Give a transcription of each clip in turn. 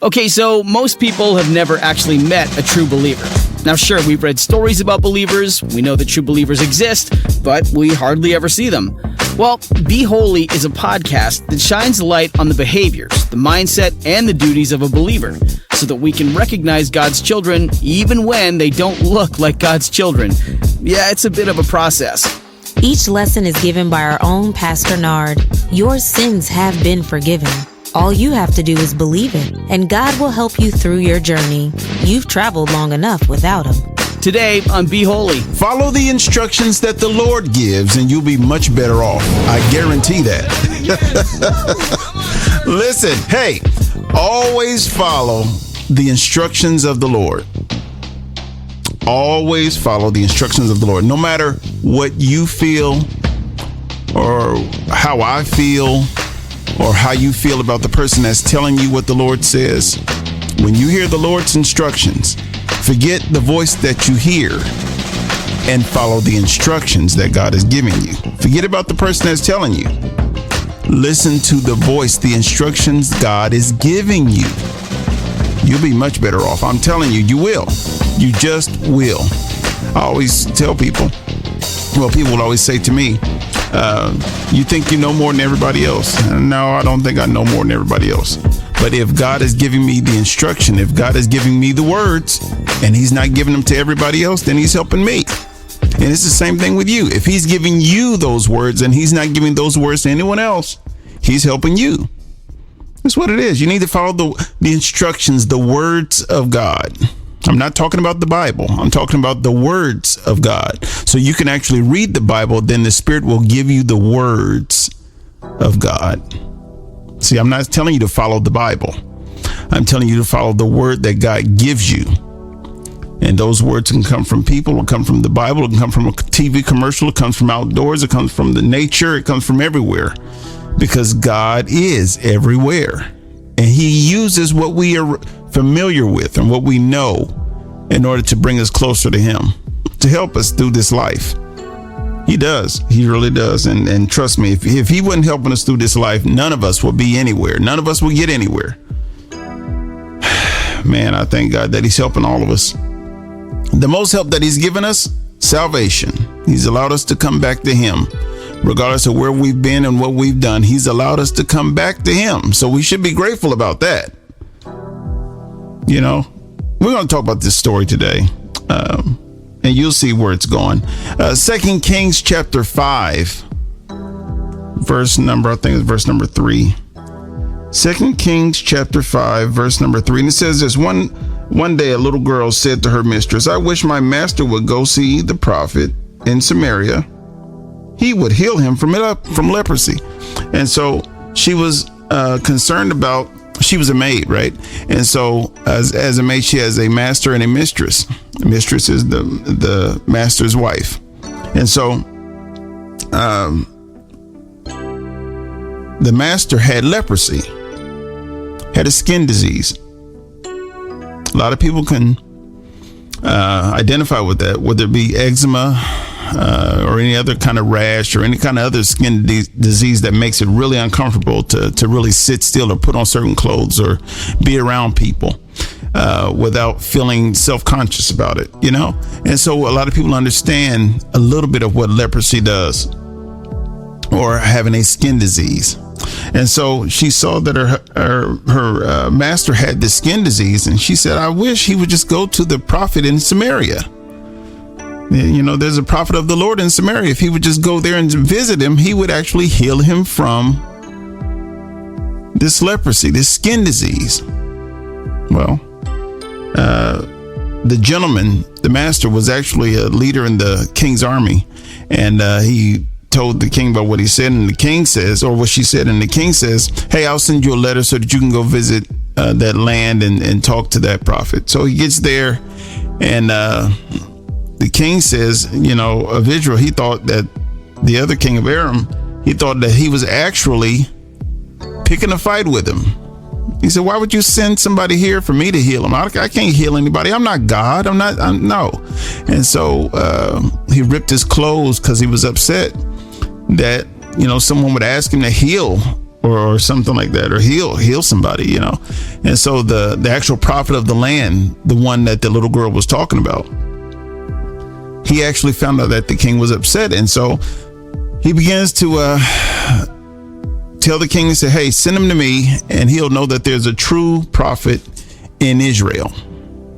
Okay, so most people have never actually met a true believer. Now, sure, we've read stories about believers, we know that true believers exist, but we hardly ever see them. Well, Be Holy is a podcast that shines light on the behaviors, the mindset, and the duties of a believer, so that we can recognize God's children even when they don't look like God's children. Yeah, it's a bit of a process. Each lesson is given by our own Pastor Nard. Your sins have been forgiven. All you have to do is believe it, and God will help you through your journey. You've traveled long enough without Him. Today on Be Holy. Follow the instructions that the Lord gives, and you'll be much better off. I guarantee that. Listen, hey, always follow the instructions of the Lord. Always follow the instructions of the Lord. No matter what you feel or how I feel or how you feel about the person that's telling you what the Lord says, when you hear the Lord's instructions, forget the voice that you hear and follow the instructions that God is giving you. Forget about the person that's telling you. Listen to the voice, the instructions God is giving you. You'll be much better off. I'm telling you, you will. You just will. I always tell people, well, people will always say to me, you think you know more than everybody else? No, I don't think I know more than everybody else. But if God is giving me the instruction, if God is giving me the words, and He's not giving them to everybody else, then He's helping me. And it's the same thing with you. If He's giving you those words and He's not giving those words to anyone else, He's helping you. That's what it is. You need to follow the instructions, the words of God. I'm not talking about the Bible. I'm talking about the words of God. So you can actually read the Bible, then the Spirit will give you the words of God. See, I'm not telling you to follow the Bible. I'm telling you to follow the word that God gives you. And those words can come from people, it come from the Bible, it can come from a TV commercial, it comes from outdoors, it comes from the nature, it comes from everywhere. Because God is everywhere. And He uses what we are familiar with and what we know in order to bring us closer to Him, to help us through this life. He does. He really does. And trust me, if He wasn't helping us through this life, none of us would be anywhere. None of us would get anywhere. Man, I thank God that He's helping all of us. The most help that He's given us, salvation. He's allowed us to come back to Him. Regardless of where we've been and what we've done, He's allowed us to come back to Him. So we should be grateful about that. You know, we're going to talk about this story today. And you'll see where it's going. 2 Kings chapter 5, verse number 3. 2 Kings chapter 5, verse number 3. And it says this, one day a little girl said to her mistress, I wish my master would go see the prophet in Samaria. He would heal him from leprosy. And so she was concerned about, she was a maid, right? And so as a maid, she has a master and a mistress. The mistress is the master's wife. And so the master had leprosy, had a skin disease. A lot of people can identify with that, whether it be eczema, or any other kind of rash or any kind of other skin disease that makes it really uncomfortable to really sit still or put on certain clothes or be around people without feeling self-conscious about it, you know? And so a lot of people understand a little bit of what leprosy does or having a skin disease. And so she saw that her master had this skin disease, and she said, I wish he would just go to the prophet in Samaria. You know, there's a prophet of the Lord in Samaria. If he would just go there and visit him, he would actually heal him from this leprosy, this skin disease. Well, the gentleman, the master, was actually a leader in the king's army. And he told the king about what he said. And the king says, or what she said. And the king says, hey, I'll send you a letter so that you can go visit that land and talk to that prophet. So he gets there, and the king says, you know, of Israel, he thought that the other king of Aram, he thought that he was actually picking a fight with him. He said, why would you send somebody here for me to heal him? I can't heal anybody. I'm not God. No. And so he ripped his clothes because he was upset that, you know, someone would ask him to heal or something like that, or heal somebody, you know. And so the actual prophet of the land, the one that the little girl was talking about, he actually found out that the king was upset. And so he begins to tell the king and say, hey, send him to me and he'll know that there's a true prophet in Israel.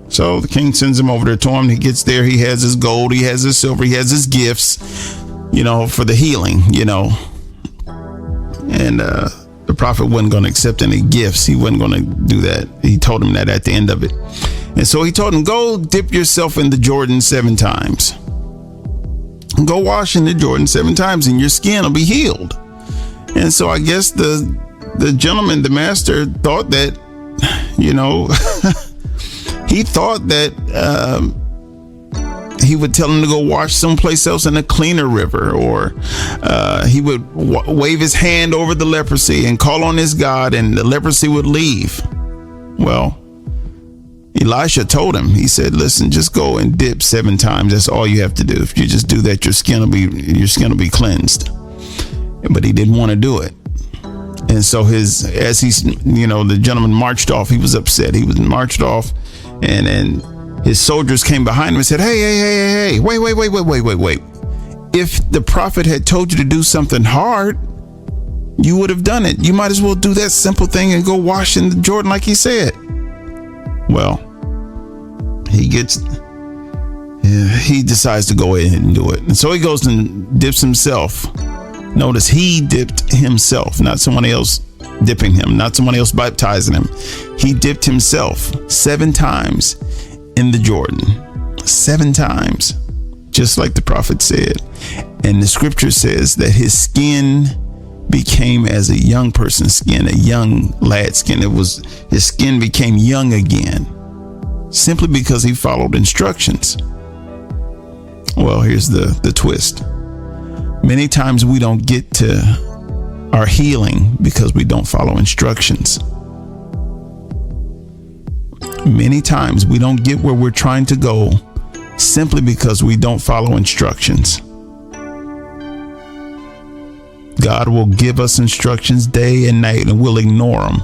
So the king sends him over there to him. He gets there. He has his gold. He has his silver. He has his gifts, you know, for the healing, you know. And the prophet wasn't going to accept any gifts. He wasn't going to do that. He told him that at the end of it. And so he told him, go dip yourself in the Jordan 7 times. Go wash in the Jordan 7 times and your skin will be healed. And so I guess the gentleman, the master, thought that, you know, he thought that he would tell him to go wash someplace else in a cleaner river, or he would wave his hand over the leprosy and call on his God and the leprosy would leave. Well, Elisha told him, he said, listen, just go and dip 7 times. That's all you have to do. If you just do that, your skin will be cleansed. But he didn't want to do it. And so as he's, you know, the gentleman marched off, he was upset. He was marched off and his soldiers came behind him and said, hey, wait. If the prophet had told you to do something hard, you would have done it. You might as well do that simple thing and go wash in the Jordan like he said. Well, he decides to go ahead and do it. And so he goes and dips himself. Notice he dipped himself, not someone else dipping him, not someone else baptizing him. He dipped himself 7 times in the Jordan, 7 times, just like the prophet said. And the scripture says that his skin became as a young person's skin, a young lad's skin. His skin became young again, simply because he followed instructions. Well, here's the twist. Many times we don't get to our healing because we don't follow instructions. Many times we don't get where we're trying to go simply because we don't follow instructions. God will give us instructions day and night and we'll ignore them.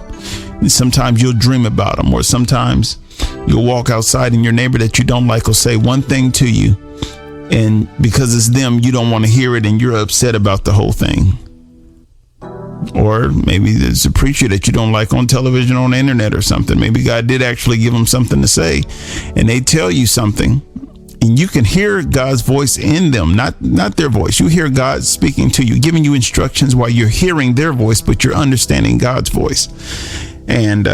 And sometimes you'll dream about them, or sometimes you'll walk outside and your neighbor that you don't like will say one thing to you, and because it's them, you don't want to hear it and you're upset about the whole thing. Or maybe there's a preacher that you don't like on television, on the internet or something. Maybe God did actually give them something to say and they tell you something and you can hear God's voice in them, not their voice. You hear God speaking to you, giving you instructions while you're hearing their voice, but you're understanding God's voice. And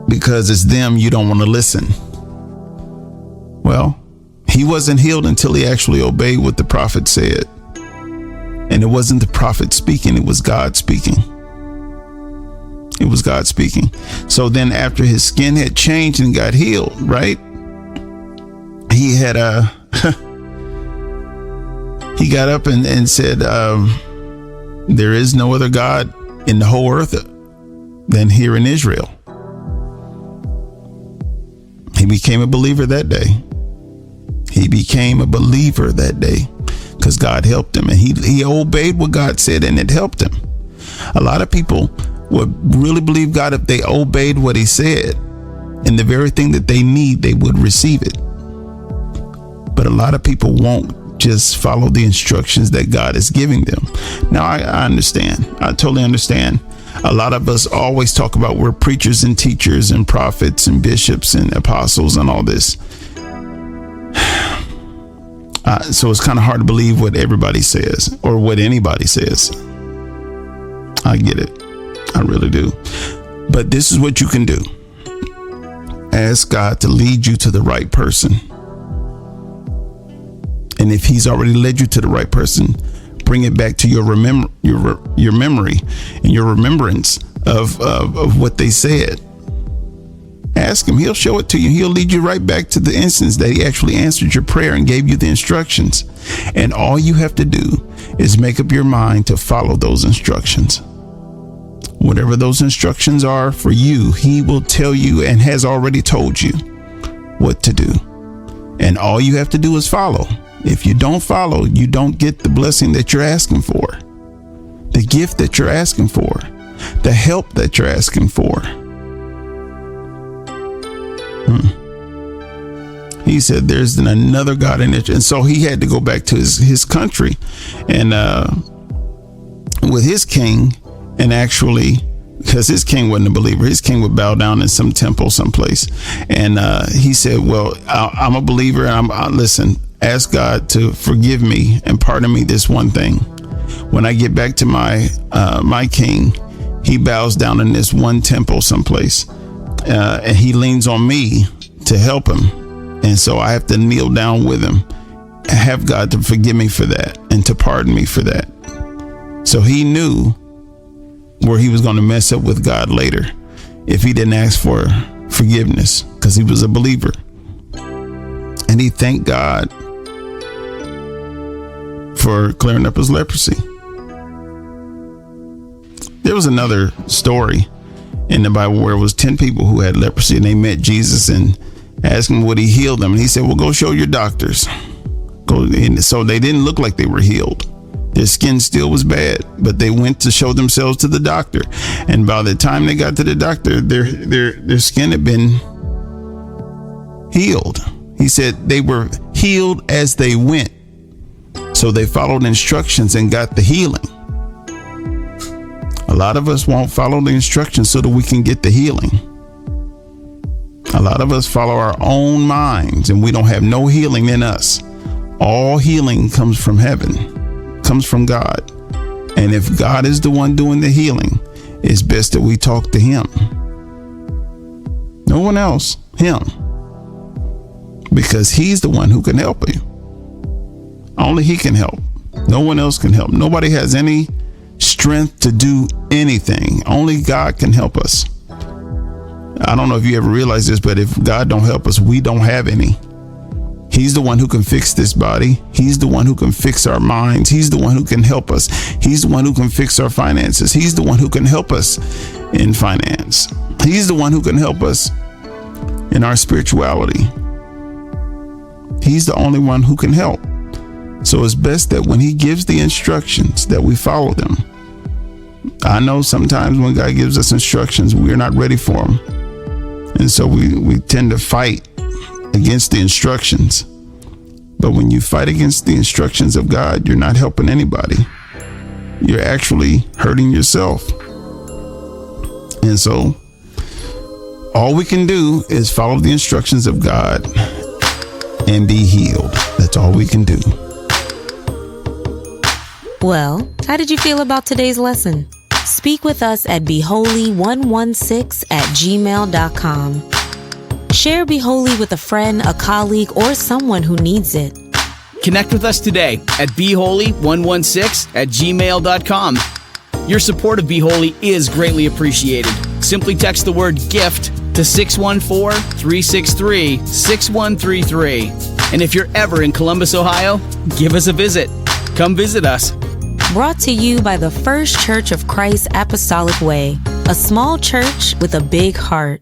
because it's them, you don't want to listen. Well, he wasn't healed until he actually obeyed what the prophet said. And it wasn't the prophet speaking, it was God speaking. It was God speaking. So then after his skin had changed and got healed, right? He had he got up and said, there is no other God in the whole earth than here in Israel. He became a believer that day. He became a believer that day because God helped him, and he obeyed what God said, and it helped him. A lot of people would really believe God if they obeyed what he said, and the very thing that they need, they would receive it. But a lot of people won't just follow the instructions that God is giving them. Now, I understand. I totally understand. A lot of us always talk about we're preachers and teachers and prophets and bishops and apostles and all this. So it's kind of hard to believe what everybody says or what anybody says. I get it. I really do. But this is what you can do. Ask God to lead you to the right person. And if he's already led you to the right person, bring it back to your memory and your remembrance of what they said. Ask him. He'll show it to you. He'll lead you right back to the instance that he actually answered your prayer and gave you the instructions. And all you have to do is make up your mind to follow those instructions. Whatever those instructions are for you, he will tell you and has already told you what to do. And all you have to do is follow. If you don't follow, you don't get the blessing that you're asking for. the gift that you're asking for, the help that you're asking for. He said there's another God in it. And so he had to go back to his country and with his king, and actually, because his king wasn't a believer, his king would bow down in some temple someplace. And he said, well, I'm a believer, and listen, ask God to forgive me and pardon me this one thing. When I get back to my king, he bows down in this one temple someplace, and he leans on me to help him. And so I have to kneel down with him and have God to forgive me for that and to pardon me for that. So he knew where he was going to mess up with God later if he didn't ask for forgiveness, because he was a believer. And he thanked God for clearing up his leprosy. There was another story in the Bible where it was 10 people who had leprosy, and they met Jesus and asked him would he heal them. And he said, well, go show your doctors. So they didn't look like they were healed. Their skin still was bad, but they went to show themselves to the doctor. And by the time they got to the doctor, their skin had been healed. He said they were healed as they went. So they followed instructions and got the healing. A lot of us won't follow the instructions so that we can get the healing. A lot of us follow our own minds, and we don't have no healing in us. All healing comes from heaven, comes from God. And if God is the one doing the healing, it's best that we talk to him. No one else, him. Because he's the one who can help you. Only he can help. No one else can help. Nobody has any strength to do anything. Only God can help us. I don't know if you ever realize this, but if God don't help us, we don't have any. He's the one who can fix this body. He's the one who can fix our minds. He's the one who can help us. He's the one who can fix our finances. He's the one who can help us in finance. He's the one who can help us in our spirituality. He's the only one who can help. So it's best that when he gives the instructions that we follow them. I know sometimes when God gives us instructions, we're not ready for them. And so we tend to fight against the instructions. But when you fight against the instructions of God, you're not helping anybody. You're actually hurting yourself. And so all we can do is follow the instructions of God and be healed. That's all we can do. Well, how did you feel about today's lesson? Speak with us at beholy116@gmail.com. Share Be Holy with a friend, a colleague, or someone who needs it. Connect with us today at beholy116@gmail.com. Your support of Be Holy is greatly appreciated. Simply text the word GIFT to 614-363-6133. And if you're ever in Columbus, Ohio, give us a visit. Come visit us. Brought to you by the First Church of Christ Apostolic Way, a small church with a big heart.